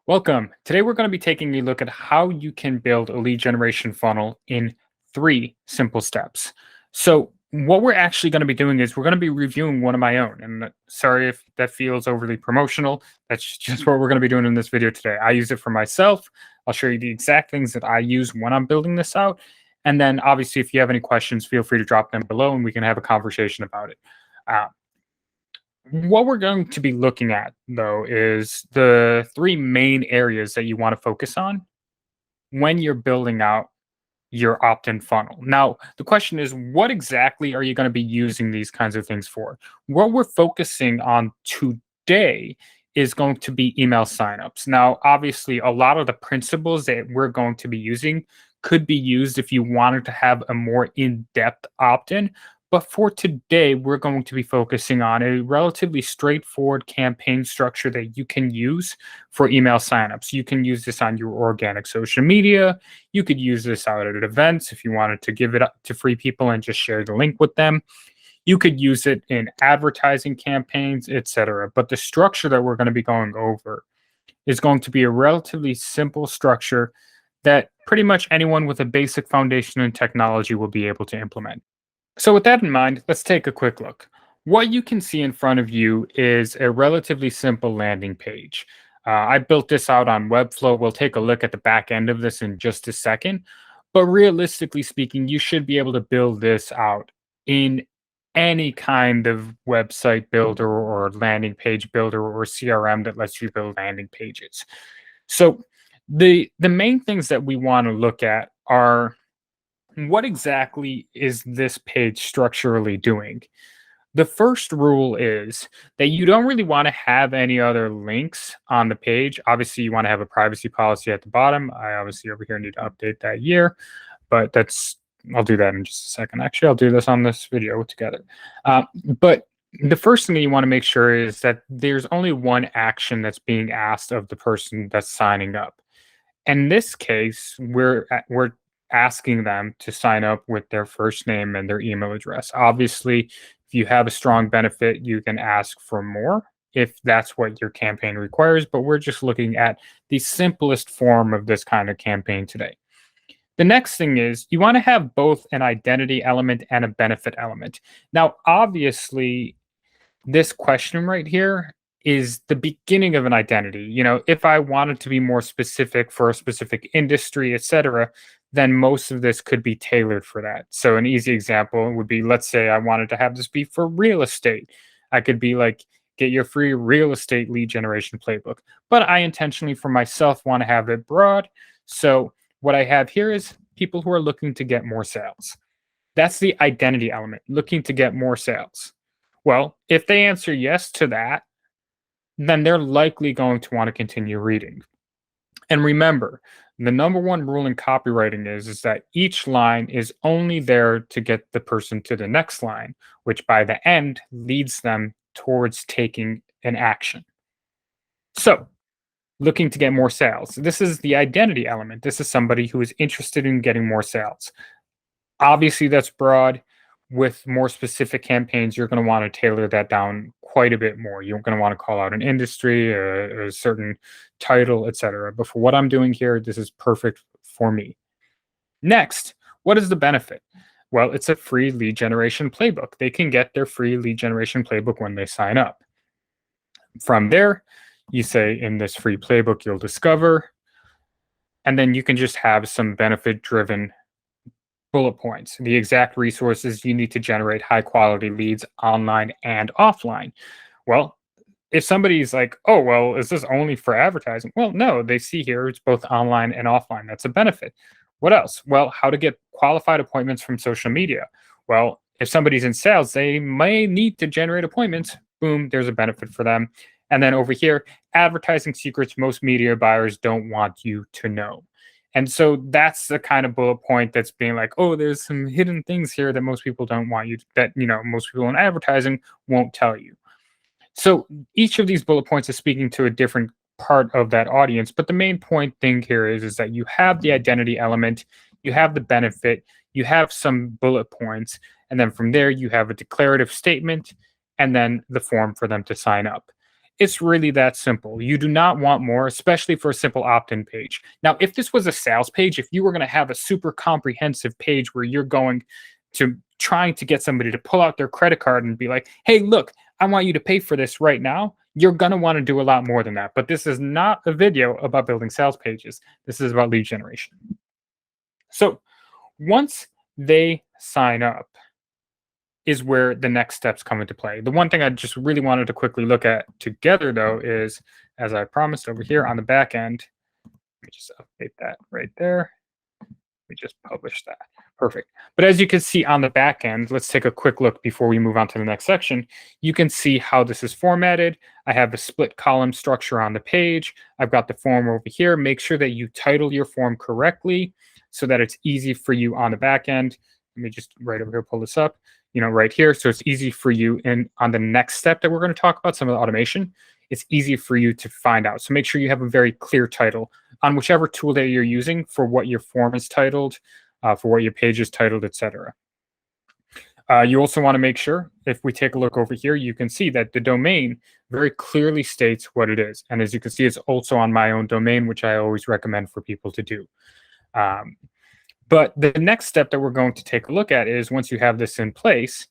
Welcome. Today we're going to be taking a look at how you can build a lead generation funnel in 3 simple steps. So, what we're actually going to be doing is we're going to be reviewing one of my own. And sorry if that feels overly promotional. That's just what we're going to be doing in this video today. I use it for myself. I'll show you the exact things that I use when I'm building this out. And then, obviously, if you have any questions, feel free to drop them below and we can have a conversation about it. Uh, what we're going to be looking at, though, is the 3 main areas that you want to focus on when you're building out your opt in funnel. Now, the question is, what exactly are you going to be using these kinds of things for? What we're focusing on today is going to be email signups. Now, obviously, a lot of the principles that we're going to be using could be used if you wanted to have a more in depth opt in. But for today, we're going to be focusing on a relatively straightforward campaign structure that you can use for email signups. You can use this on your organic social media. You could use this out at events if you wanted to give it up to free people and just share the link with them. You could use it in advertising campaigns, etc. But the structure that we're going to be going over is going to be a relatively simple structure that pretty much anyone with a basic foundation in technology will be able to implement. So, with that in mind, let's take a quick look. What you can see in front of you is a relatively simple landing page. I built this out on Webflow. We'll take a look at the back end of this in just a second. But realistically speaking, you should be able to build this out in any kind of website builder or landing page builder or CRM that lets you build landing pages. So, the main things that we want to look at are what exactly is this page structurally doing? The first rule is that you don't really want to have any other links on the page. Obviously, you want to have a privacy policy at the bottom. I obviously over here need to update that year, but I'll do that in just a second. Actually, I'll do this on this video together. But the first thing that you want to make sure is that there's only one action that's being asked of the person that's signing up. In this case, we're asking them to sign up with their first name and their email address. Obviously, if you have a strong benefit, you can ask for more if that's what your campaign requires, but we're just looking at the simplest form of this kind of campaign today. The next thing is you want to have both an identity element and a benefit element. Now, obviously, this question right here is the beginning of an identity. If I wanted to be more specific for a specific industry, etc., then most of this could be tailored for that. So an easy example would be, let's say I wanted to have this be for real estate. I could be like, get your free real estate lead generation playbook. But I intentionally for myself want to have it broad. So what I have here is people who are looking to get more sales. That's the identity element, looking to get more sales. Well, if they answer yes to that, then they're likely going to want to continue reading. And remember, the number one rule in copywriting is that each line is only there to get the person to the next line, which by the end leads them towards taking an action. So, looking to get more sales. This is the identity element. This is somebody who is interested in getting more sales. Obviously, that's broad. With more specific campaigns, you're going to want to tailor that down quite a bit more. You're going to want to call out an industry, a certain title, etc. But for what I'm doing here, this is perfect for me. Next, what is the benefit? Well, it's a free lead generation playbook. They can get their free lead generation playbook when they sign up. From there, you say in this free playbook, you'll discover, and then you can just have some benefit driven bullet points, the exact resources you need to generate high quality leads online and offline. Well, if somebody's like, oh, well, is this only for advertising? Well, no, they see here it's both online and offline. That's a benefit. What else? Well, how to get qualified appointments from social media. Well, if somebody's in sales, they may need to generate appointments. Boom, there's a benefit for them. And then over here, advertising secrets most media buyers don't want you to know. And so that's the kind of bullet point that's being like, oh, there's some hidden things here that most people don't want you to, that, most people in advertising won't tell you. So each of these bullet points is speaking to a different part of that audience. But the main point thing here is that you have the identity element, you have the benefit, you have some bullet points, and then from there you have a declarative statement and then the form for them to sign up. It's really that simple. You do not want more, especially for a simple opt-in page. Now, if this was a sales page, if you were going to have a super comprehensive page where you're going to trying to get somebody to pull out their credit card and be like, "Hey, look, I want you to pay for this right now." You're going to want to do a lot more than that. But this is not a video about building sales pages. This is about lead generation. So, once they sign up, is where the next steps come into play. The one thing I just really wanted to quickly look at together, though, is as I promised over here on the back end, let me just update that right there. We just published that. Perfect. But as you can see on the back end, let's take a quick look before we move on to the next section. You can see how this is formatted. I have a split column structure on the page. I've got the form over here. Make sure that you title your form correctly so that it's easy for you on the back end. Let me just right over here pull this up, right here. So it's easy for you. And on the next step that we're going to talk about, some of the automation, it's easy for you to find out. So make sure you have a very clear title on whichever tool that you're using for what your form is titled, for what your page is titled, etc. You also want to make sure, if we take a look over here, you can see that the domain very clearly states what it is. And as you can see, it's also on my own domain, which I always recommend for people to do. But the next step that we're going to take a look at is once you have this in place,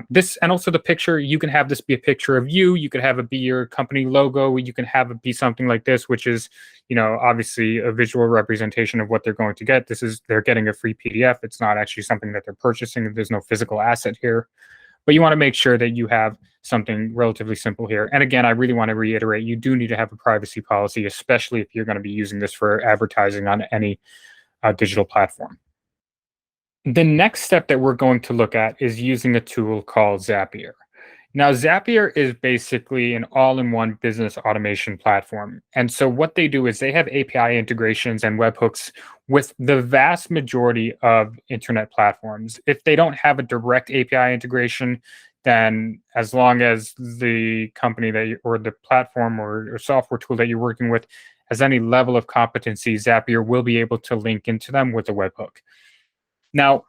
this and also the picture, you can have this be a picture of you. You could have it be your company logo. You can have it be something like this, which is, obviously a visual representation of what they're going to get. They're getting a free PDF. It's not actually something that they're purchasing. There's no physical asset here. But you want to make sure that you have something relatively simple here. And again, I really want to reiterate, you do need to have a privacy policy, especially if you're going to be using this for advertising on any digital platform. The next step that we're going to look at is using a tool called Zapier. Now, Zapier is basically an all-in-one business automation platform. And so what they do is they have API integrations and webhooks with the vast majority of internet platforms. If they don't have a direct API integration, then as long as the company or the platform or software tool that you're working with has any level of competency, Zapier will be able to link into them with a webhook. Now,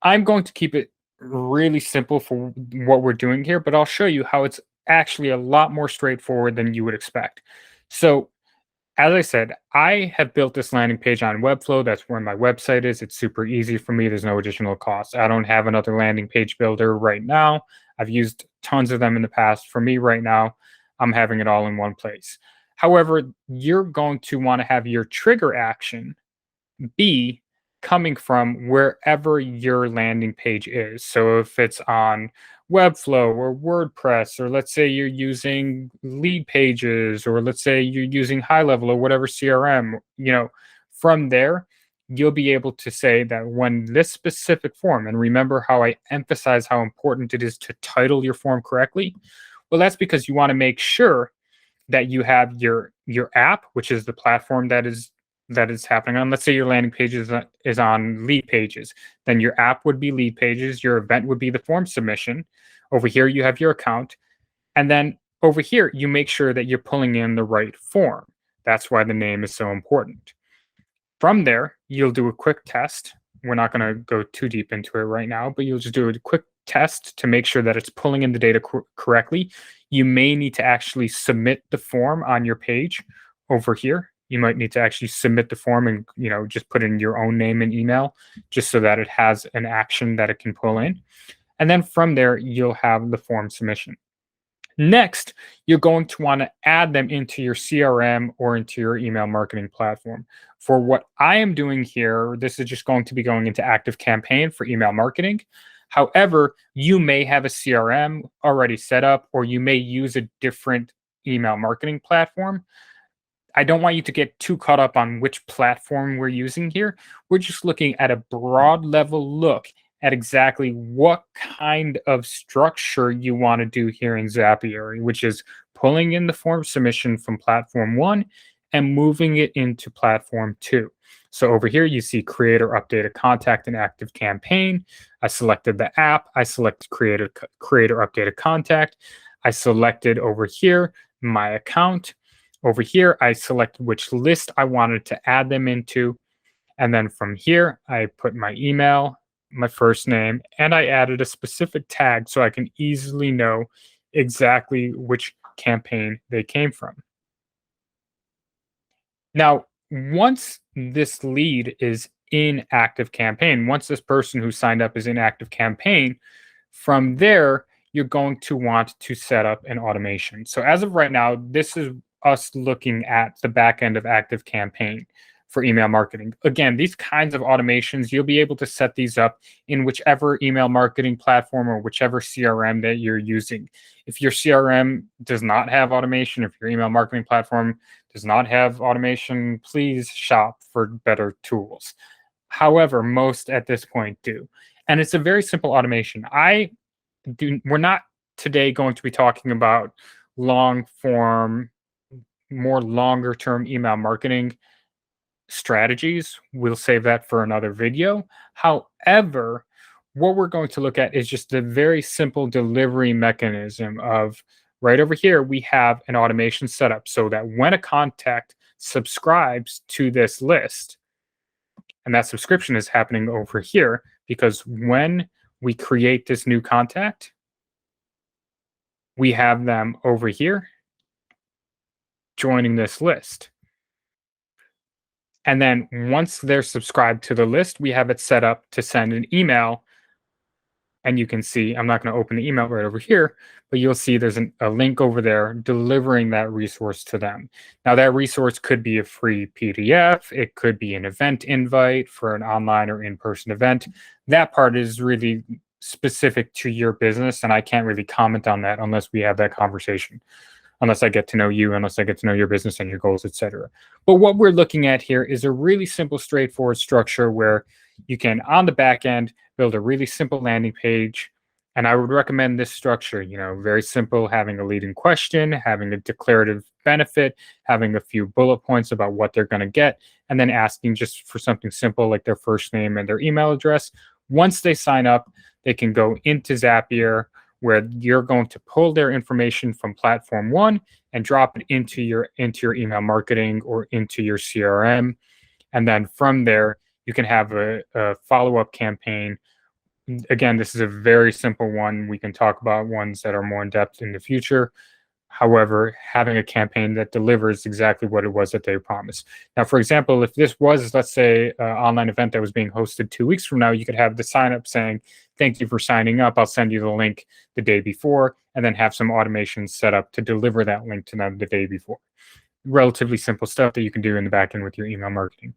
I'm going to keep it really simple for what we're doing here, but I'll show you how it's actually a lot more straightforward than you would expect. So, as I said, I have built this landing page on Webflow. That's where my website is. It's super easy for me. There's no additional cost. I don't have another landing page builder right now. I've used tons of them in the past. For me right now, I'm having it all in one place. However, you're going to want to have your trigger action be coming from wherever your landing page is. So if it's on Webflow or WordPress, or let's say you're using Lead Pages, or let's say you're using High Level or whatever CRM, from there, you'll be able to say that when this specific form, and remember how I emphasize how important it is to title your form correctly. Well, that's because you want to make sure that you have your app, which is the platform that is happening on. Let's say your landing page is on Lead Pages. Then your app would be Lead Pages. Your event would be the form submission. Over here, you have your account. And then over here, you make sure that you're pulling in the right form. That's why the name is so important. From there, you'll do a quick test. We're not going to go too deep into it right now, but you'll just do a quick test to make sure that it's pulling in the data correctly. You may need to actually submit the form on your page over here. You might need to actually submit the form and, just put in your own name and email just so that it has an action that it can pull in. And then from there, you'll have the form submission. Next, you're going to want to add them into your CRM or into your email marketing platform. For what I am doing here, this is just going to be going into ActiveCampaign for email marketing. However, you may have a CRM already set up, or you may use a different email marketing platform. I don't want you to get too caught up on which platform we're using here. We're just looking at a broad level look at exactly what kind of structure you want to do here in Zapier, which is pulling in the form submission from platform 1 and moving it into platform 2. So over here, you see create or update a contact in ActiveCampaign. I selected the app. I selected create or update a contact. I selected over here my account. Over here, I selected which list I wanted to add them into. And then from here, I put my email, my first name, and I added a specific tag so I can easily know exactly which campaign they came from. Now, once this lead is in active campaign, once this person who signed up is in active campaign, from there, you're going to want to set up an automation. So as of right now, this is us looking at the back end of active campaign for email marketing. Again, these kinds of automations, you'll be able to set these up in whichever email marketing platform or whichever CRM that you're using. If your CRM does not have automation, if your email marketing platform does not have automation, please shop for better tools. However, most at this point do. And it's a very simple automation. We're not today going to be talking about long form, more longer term email marketing strategies. We'll save that for another video. However, what we're going to look at is just the very simple delivery mechanism of right over here, we have an automation setup so that when a contact subscribes to this list, and that subscription is happening over here because when we create this new contact, we have them over here joining this list. And then once they're subscribed to the list, we have it set up to send an email. And you can see, I'm not going to open the email right over here, but you'll see there's a link over there delivering that resource to them. Now, that resource could be a free PDF. It could be an event invite for an online or in-person event. That part is really specific to your business, and I can't really comment on that unless we have that conversation, unless I get to know you, unless I get to know your business and your goals, etc. But what we're looking at here is a really simple, straightforward structure where you can, on the back end, build a really simple landing page. And I would recommend this structure, very simple, having a leading question, having a declarative benefit, having a few bullet points about what they're going to get, and then asking just for something simple like their first name and their email address. Once they sign up, they can go into Zapier, where you're going to pull their information from platform one and drop it into your email marketing or into your CRM. And then from there, you can have a follow-up campaign. Again, this is a very simple one. We can talk about ones that are more in depth in the future. However, having a campaign that delivers exactly what it was that they promised. Now, for example, if this was, let's say, an online event that was being hosted 2 weeks from now, you could have the sign up saying, thank you for signing up. I'll send you the link the day before, and then have some automation set up to deliver that link to them the day before. Relatively simple stuff that you can do in the back end with your email marketing.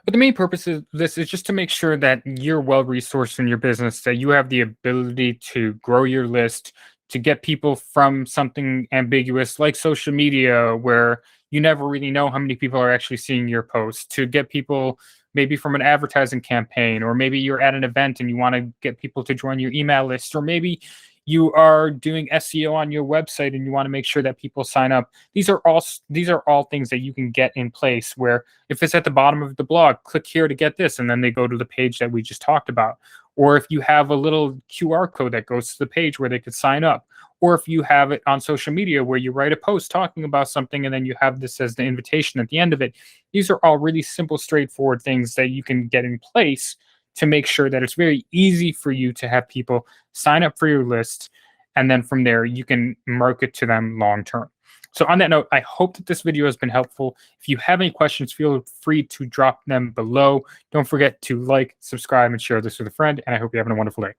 But the main purpose of this is just to make sure that you're well-resourced in your business, that you have the ability to grow your list, to get people from something ambiguous like social media, where you never really know how many people are actually seeing your posts, to get people maybe from an advertising campaign, or maybe you're at an event and you want to get people to join your email list, or maybe you are doing SEO on your website and you want to make sure that people sign up. These are all things that you can get in place, where if it's at the bottom of the blog, click here to get this, and then they go to the page that we just talked about. Or if you have a little QR code that goes to the page where they could sign up. Or if you have it on social media where you write a post talking about something and then you have this as the invitation at the end of it. These are all really simple, straightforward things that you can get in place to make sure that it's very easy for you to have people sign up for your list. And then from there, you can market to them long term. So on that note, I hope that this video has been helpful. If you have any questions, feel free to drop them below. Don't forget to like, subscribe, and share this with a friend. And I hope you're having a wonderful day.